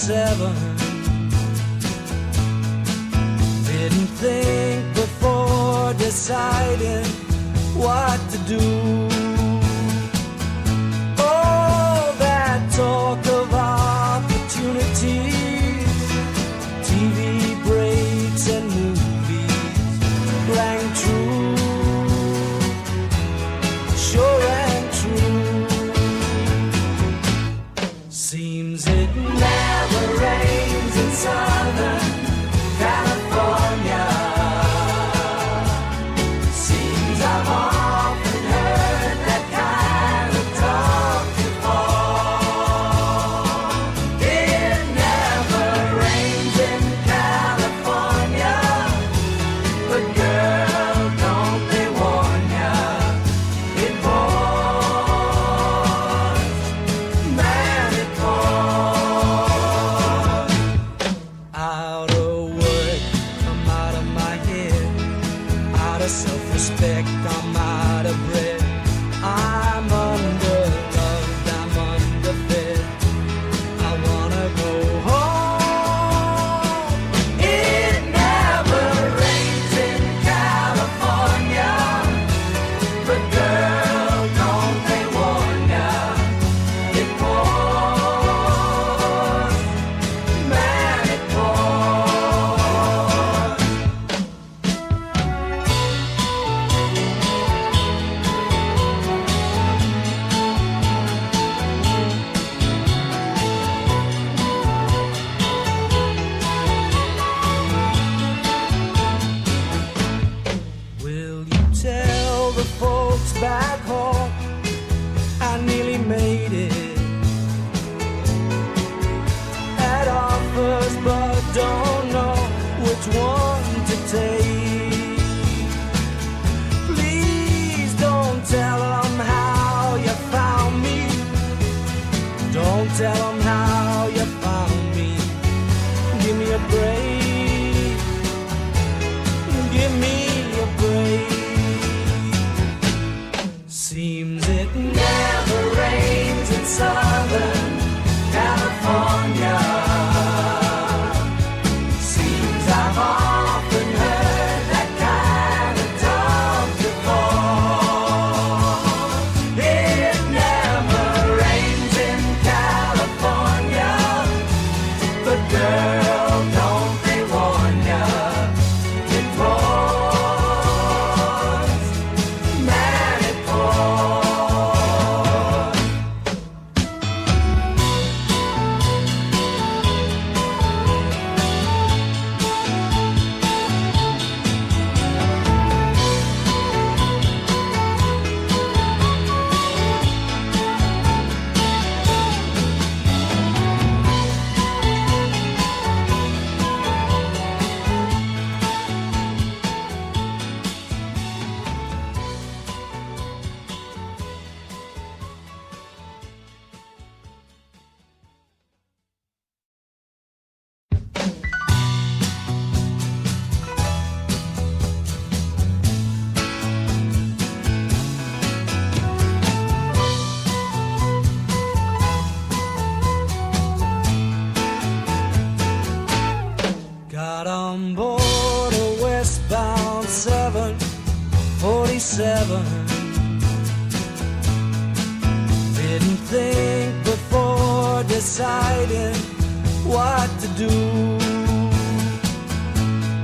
47. Didn't think before deciding what to do. All that talk of opportunities, TV breaks and movies rang true, sure rang true. Seems it never rains in Southern California. Seems I've often heard that kind of talk before. It never rains in California, but girl, don't they warn ya, it pours, man, it pours. Out of work, I'm out of my head. Out of self-respect, I'm out of breath. I'm underloved, I'm underfed. I wanna go home. It never rains in California, but girl, don't they warn ya, it pours, man, it pours. Will you tell the folks back home I nearly made it? Had offers but don't know which one to take. Please don't tell them how you found me. Don't tell them how you found me. Give me a break. Give me a break. Seems it never rains in Southern California. Seems I've often heard that kind of talk before. It never rains in California, but girl, don't they warn ya, it pours, man, it pours. Got on board a westbound 747. Didn't think before deciding what to do.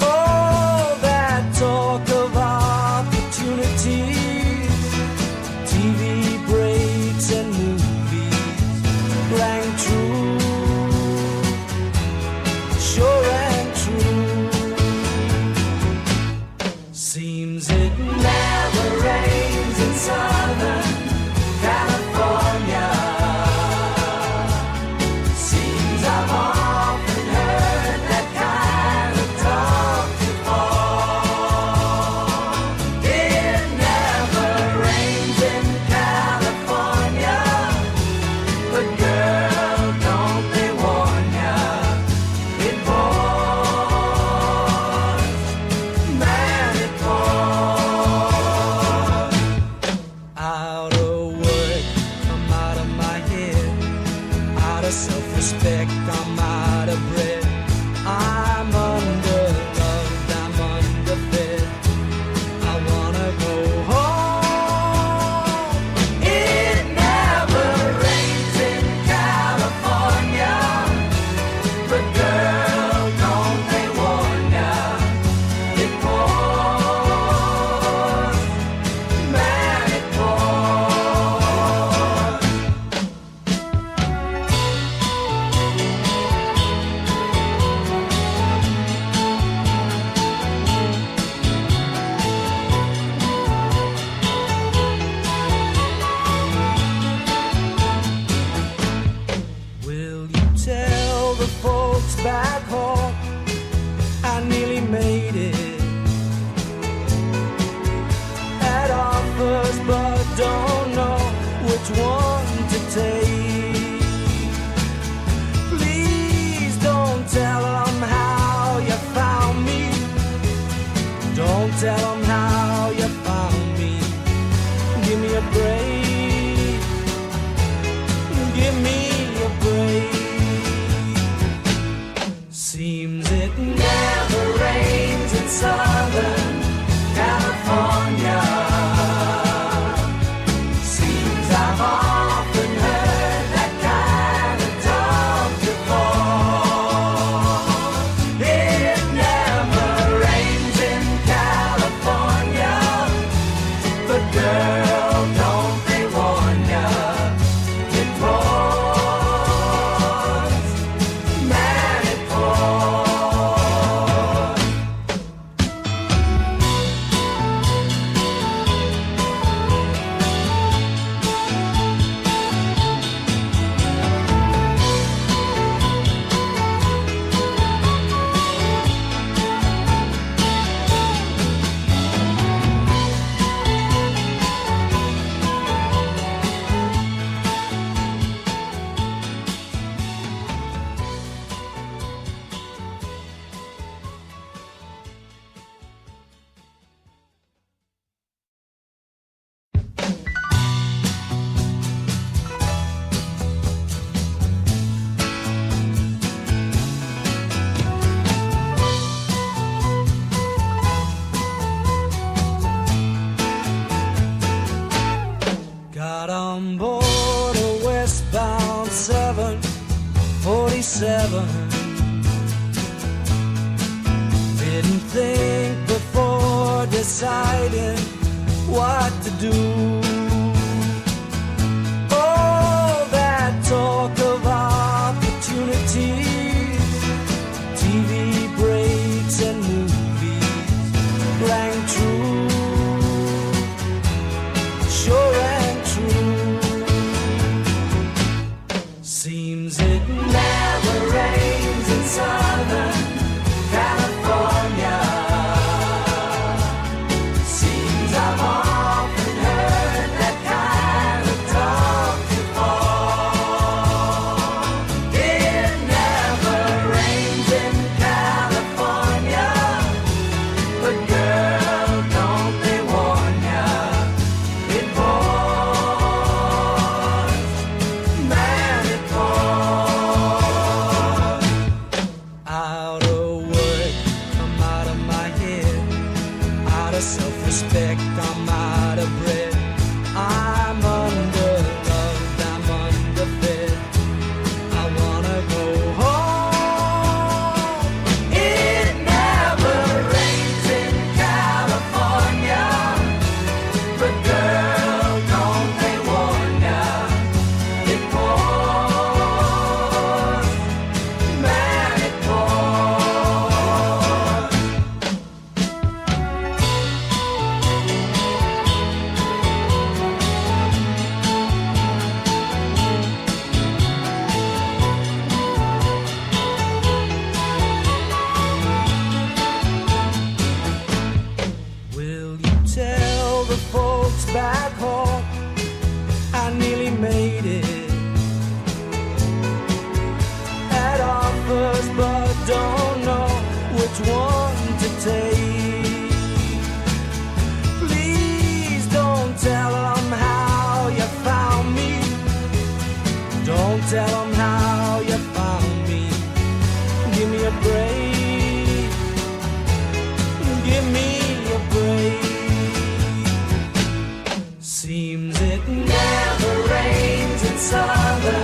All that talk of opportunities, TV breaks and movies rang true, sure rang true. Seems it never rains in Southern California. Seems I've often heard offers but don't know which one to take. Please don't tell them how you found me. Don't tell them how you found me. Give me a break. Give me a break. Seems it never rains in Southern California. Seems I've often heard that kind of talk before. It never rains in California, but girl, don't they warn ya? It pours, man, it pours. Got on board a westbound 747. Didn't think before deciding what to do. Oh, that talk of opportunities, TV breaks and movies rang true. Sure and true. Seems it never rains in Southern California. Seems I've often heard that kind of talk before. It never rains in California, but girl, don't they warn ya? It pours, man, it pours. Out of work, I'm out of my head. Out of self-respect, I'm out of breath. I'm underloved, I'm underfed. I wanna go home. It never rains in California, but girl, don't they warn ya? It pours, man, it pours. Will you tell the folks back home I nearly made it? Had offers but don't know which one to take. Please don't tell them how you found me. Don't tell them how you found me. Give me a break. Give me a break. Seems it never rains in Southern